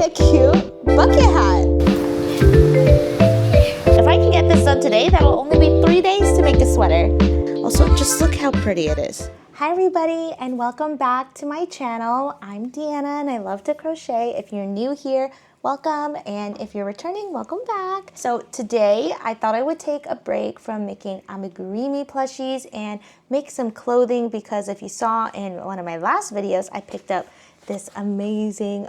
a cute bucket hat. If I can get this done today, that'll only be 3 days to make a sweater. Also, just look how pretty it is. Hi everybody, and welcome back to my channel. I'm Deanna and I love to crochet. If you're new here, welcome, and if you're returning, welcome back. So today I thought I would take a break from making amigurumi plushies and make some clothing, because if you saw in one of my last videos, I picked up this amazing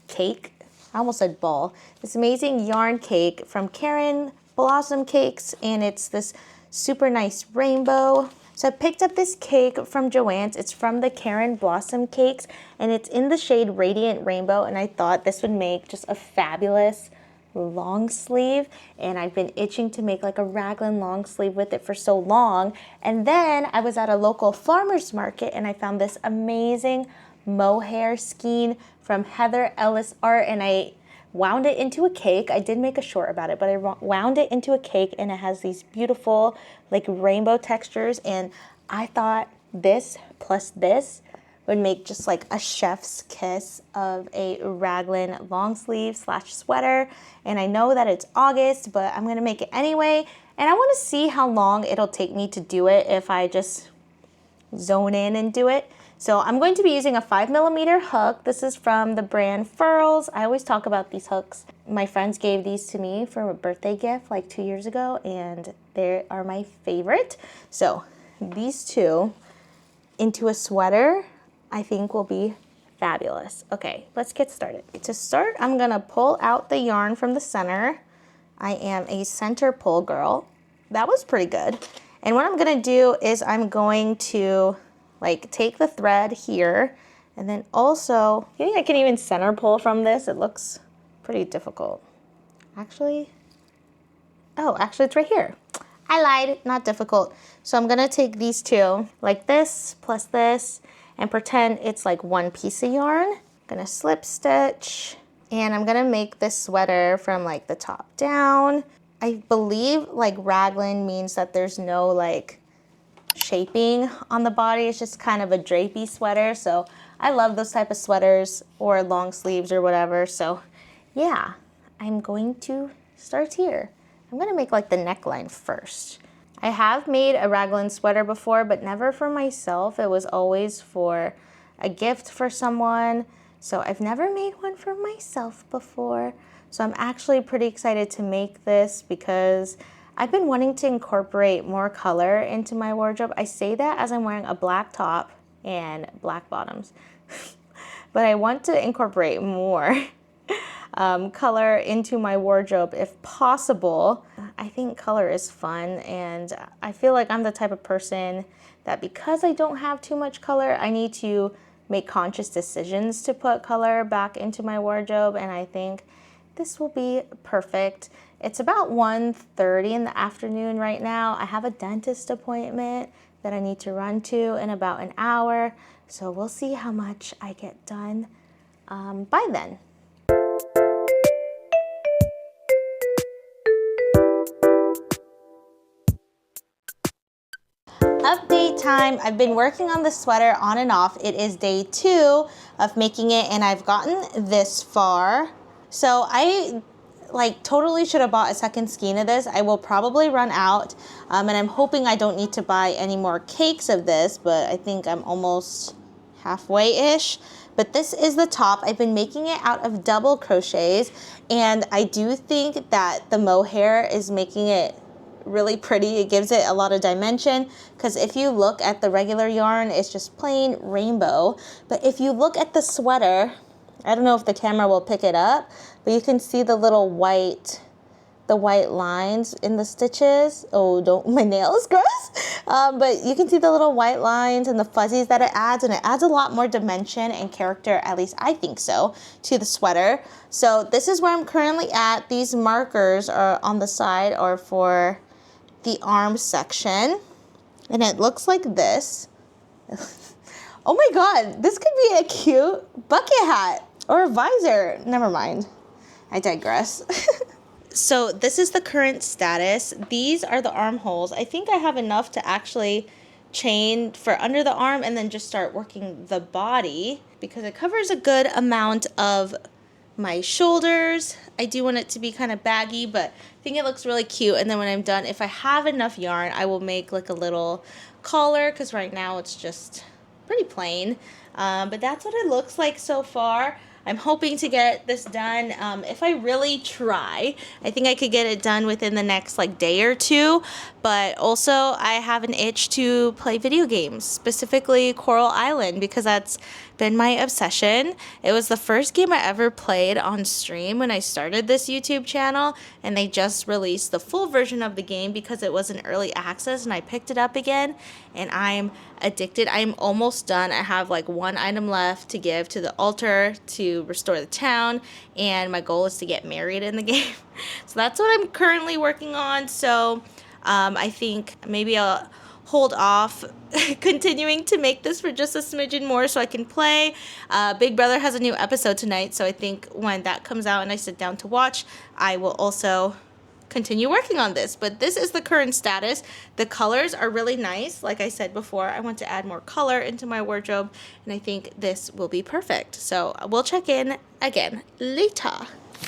cake. I almost said ball. This amazing yarn cake from Caron Blossom Cakes, and it's this super nice rainbow. So I picked up this cake from Joann's. It's from the Caron Blossom Cakes, and it's in the shade Radiant Rainbow, and I thought this would make just a fabulous long sleeve, and I've been itching to make like a raglan long sleeve with it for so long. And then I was at a local farmer's market and I found this amazing mohair skein from Heather Ellis Art, and I wound it into a cake. I did make a short about it, but I wound it into a cake, and it has these beautiful like rainbow textures, and I thought this plus this would make just like a chef's kiss of a raglan long sleeve slash sweater. And I know that it's August, but I'm gonna make it anyway, and I want to see how long it'll take me to do it if I just zone in and do it. So I'm going to be using a 5mm hook. This is from the brand Furls. I always talk about these hooks. My friends gave these to me for a birthday gift like 2 years ago, and they are my favorite. So these two into a sweater I think will be fabulous. Okay, let's get started. To start, I'm gonna pull out the yarn from the center. I am a center pull girl. That was pretty good. And what I'm gonna do is I'm going to like take the thread here, and then also, you think I can even center pull from this? It looks pretty difficult. Actually, oh, actually it's right here. I lied, not difficult. So I'm gonna take these two, like this plus this, and pretend it's like one piece of yarn. I'm gonna slip stitch, and I'm gonna make this sweater from like the top down. I believe like raglan means that there's no like shaping on the body. It's just kind of a drapey sweater. So I love those type of sweaters, or long sleeves or whatever. So yeah, I'm going to start here. I'm gonna make like the neckline first. I have made a raglan sweater before, but never for myself. It was always for a gift for someone. So I've never made one for myself before. So I'm actually pretty excited to make this because I've been wanting to incorporate more color into my wardrobe. I say that as I'm wearing a black top and black bottoms, but I want to incorporate more color into my wardrobe if possible. I think color is fun, and I feel like I'm the type of person that because I don't have too much color, I need to make conscious decisions to put color back into my wardrobe, and I think this will be perfect. It's about 1:30 in the afternoon right now. I have a dentist appointment that I need to run to in about an hour, so we'll see how much I get done by then. Update time. I've been working on the sweater on and off. It is day 2 of making it, and I've gotten this far. So I like totally should have bought a second skein of this. I will probably run out, and I'm hoping I don't need to buy any more cakes of this, but I think I'm almost halfway-ish. But this is the top. I've been making it out of double crochets, and I do think that the mohair is making it really pretty. It gives it a lot of dimension, because if you look at the regular yarn, it's just plain rainbow. But if you look at the sweater, I don't know if the camera will pick it up, but you can see the little white lines in the stitches. Oh, don't, my nails, gross. But you can see the little white lines and the fuzzies that it adds, and it adds a lot more dimension and character, at least I think so, to the sweater. So this is where I'm currently at. These markers are on the side, or for the arm section, and it looks like this. Oh my god, this could be a cute bucket hat or a visor. Never mind, I digress. So this is the current status. These are the armholes. I think I have enough to actually chain for under the arm and then just start working the body, because it covers a good amount of my shoulders. I do want it to be kind of baggy, but I think it looks really cute. And then when I'm done, if I have enough yarn, I will make like a little collar, because right now it's just pretty plain. But that's what it looks like so far. I'm hoping to get this done. If I really try, I think I could get it done within the next like day or two. But also I have an itch to play video games, specifically Coral Island, because that's been my obsession. It was the first game I ever played on stream when I started this YouTube channel, and they just released the full version of the game because it was in early access, and I picked it up again, and I'm addicted. I'm almost done. I have like one item left to give to the altar to restore the town, and my goal is to get married in the game. So that's what I'm currently working on. So I think maybe I'll hold off continuing to make this for just a smidgen more so I can play. Big Brother has a new episode tonight, so I think when that comes out and I sit down to watch, I will also continue working on this. But this is the current status. The colors are really nice. Like I said before, I want to add more color into my wardrobe, and I think this will be perfect. So we'll check in again later.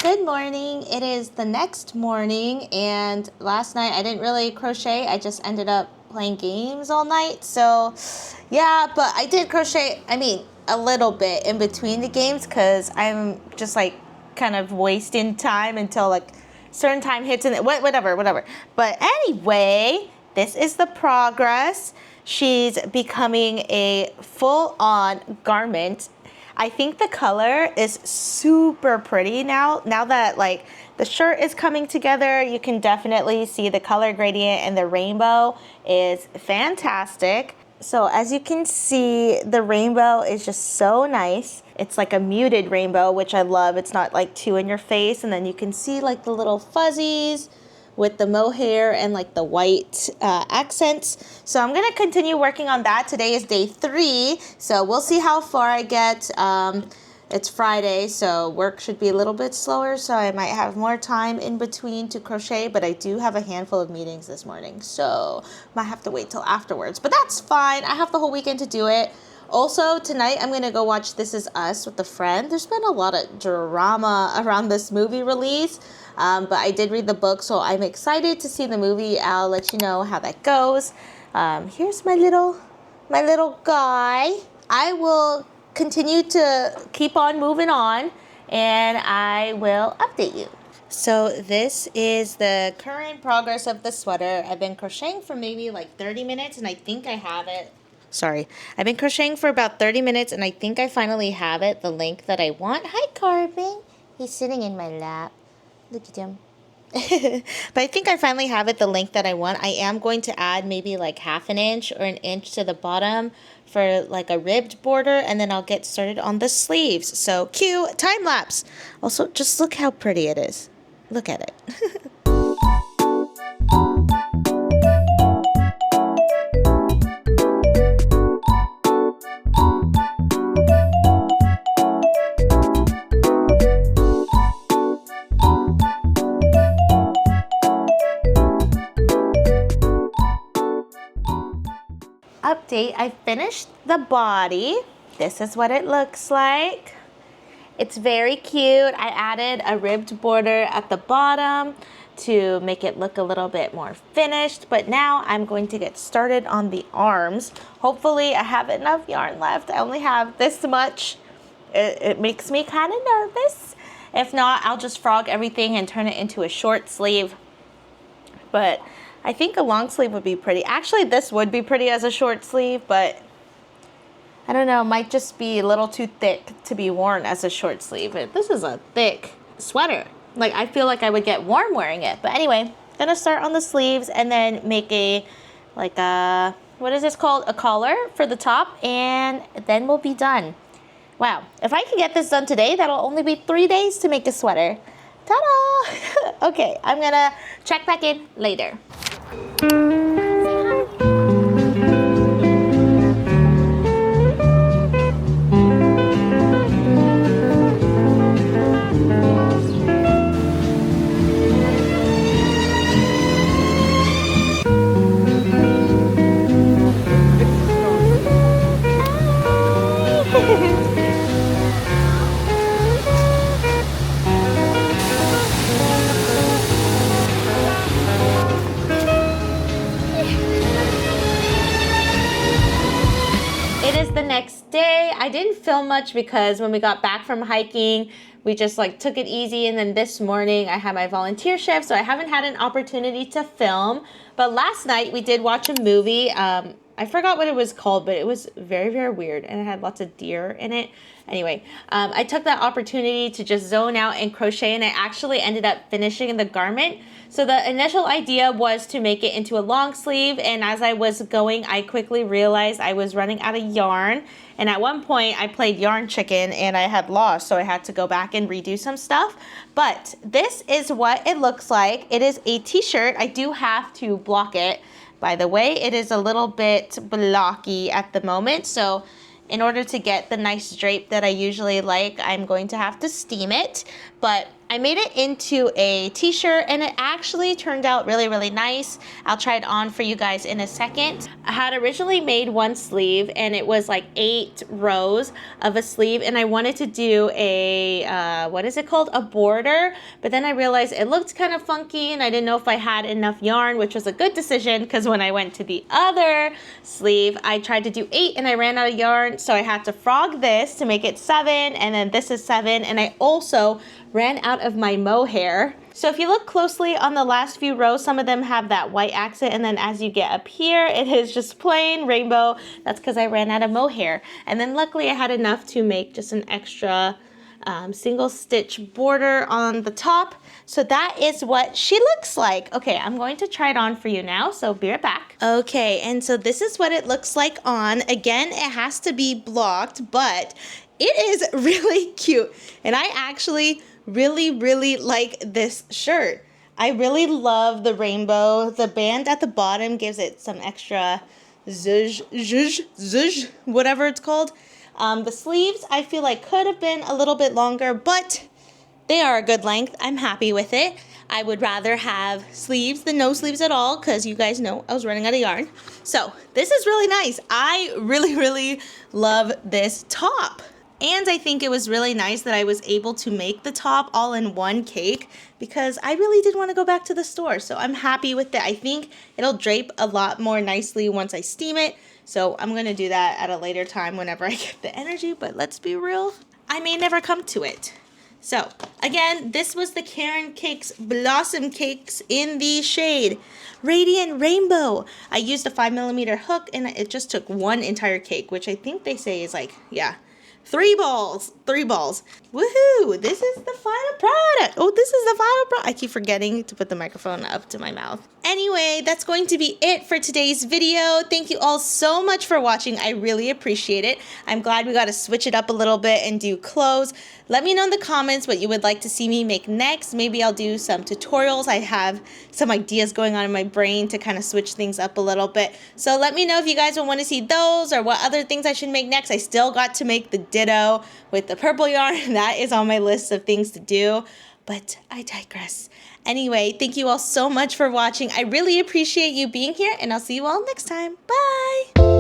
Good morning. It is the next morning, and last night I didn't really crochet. I just ended up playing games all night. So yeah, but I did crochet, I mean, a little bit in between the games, because I'm just like kind of wasting time until like certain time hits, and whatever. But anyway, this is the progress. She's becoming a full-on garment. I think the color is super pretty now that like the shirt is coming together. You can definitely see the color gradient, and the rainbow is fantastic. So as you can see, the rainbow is just so nice. It's like a muted rainbow, which I love. It's not like too in your face. And then you can see like the little fuzzies with the mohair and like the white accents. So I'm gonna continue working on that. Today is day 3, so we'll see how far I get. It's Friday, so work should be a little bit slower, so I might have more time in between to crochet, but I do have a handful of meetings this morning, so might have to wait till afterwards, but that's fine. I have the whole weekend to do it. Also, tonight I'm gonna go watch This Is Us with a friend. There's been a lot of drama around this movie release, but I did read the book, so I'm excited to see the movie. I'll let you know how that goes. Here's my little guy. I will continue to keep on moving on, and I will update you. So this is the current progress of the sweater. I've been crocheting for maybe like 30 minutes, and I think I have it. Sorry, I've been crocheting for about 30 minutes, and I think I finally have it the length that I want. Hi, Carbon. He's sitting in my lap. Look at him. But I think I finally have it the length that I want. I am going to add maybe like half an inch or an inch to the bottom for like a ribbed border, and then I'll get started on the sleeves. So cue time lapse. Also, just look how pretty it is. Look at it. Update, I finished the body. This is what it looks like. It's very cute. I added a ribbed border at the bottom to make it look a little bit more finished, but now I'm going to get started on the arms. Hopefully I have enough yarn left. I only have this much. It makes me kind of nervous. If not, I'll just frog everything and turn it into a short sleeve. But I think a long sleeve would be pretty. Actually, this would be pretty as a short sleeve, but I don't know, might just be a little too thick to be worn as a short sleeve. This is a thick sweater. Like, I feel like I would get warm wearing it. But anyway, gonna start on the sleeves and then make a, like a, what is this called? A collar for the top, and then we'll be done. Wow, if I can get this done today, that'll only be 3 days to make a sweater. Ta-da! Okay, I'm gonna check back in later. so much because when we got back from hiking, we just like took it easy, and then this morning I had my volunteer shift, so I haven't had an opportunity to film. But last night we did watch a movie. I forgot what it was called, but it was very, very weird, and it had lots of deer in it. Anyway, I took that opportunity to just zone out and crochet, and I actually ended up finishing the garment. So the initial idea was to make it into a long sleeve, and as I was going, I quickly realized I was running out of yarn. And at one point, I played yarn chicken, and I had lost, so I had to go back and redo some stuff. But this is what it looks like. It is a t-shirt. I do have to block it. By the way, it is a little bit blocky at the moment, so in order to get the nice drape that I usually like, I'm going to have to steam it. But I made it into a t-shirt, and it actually turned out really, really nice. I'll try it on for you guys in a second. I had originally made one sleeve, and it was like 8 rows of a sleeve, and I wanted to do a, what is it called? A border, but then I realized it looked kind of funky, and I didn't know if I had enough yarn, which was a good decision, because when I went to the other sleeve, I tried to do 8, and I ran out of yarn, so I had to frog this to make it 7, and then this is 7, and I also ran out of my mohair. So if you look closely on the last few rows, some of them have that white accent, and then as you get up here, it is just plain rainbow. That's because I ran out of mohair. And then luckily I had enough to make just an extra single stitch border on the top. So that is what she looks like. Okay, I'm going to try it on for you now, so be right back. Okay, and so this is what it looks like on. Again, it has to be blocked, but it is really cute. And I actually really like this shirt. I really love the rainbow. The band at the bottom gives it some extra zhuzh, whatever it's called. The sleeves I feel like could have been a little bit longer, but they are a good length. I'm happy with it. I would rather have sleeves than no sleeves at all, because you guys know I was running out of yarn. So this is really nice. I really love this top. And I think it was really nice that I was able to make the top all in one cake, because I really did want to go back to the store. So I'm happy with it. I think it'll drape a lot more nicely once I steam it. So I'm going to do that at a later time whenever I get the energy. But let's be real, I may never come to it. So again, this was the Caron Cakes Blossom Cakes in the shade Radiant Rainbow. I used a 5mm hook, and it just took one entire cake, which I think they say is like, yeah, 3 balls. Woohoo! This is the final product. Oh, this is the final product. I keep forgetting to put the microphone up to my mouth. Anyway, that's going to be it for today's video. Thank you all so much for watching. I really appreciate it. I'm glad we got to switch it up a little bit and do clothes. Let me know in the comments what you would like to see me make next. Maybe I'll do some tutorials. I have some ideas going on in my brain to kind of switch things up a little bit. So let me know if you guys will want to see those or what other things I should make next. I still got to make the ditto with the purple yarn. That is on my list of things to do, but I digress. Anyway, thank you all so much for watching. I really appreciate you being here, and I'll see you all next time. Bye!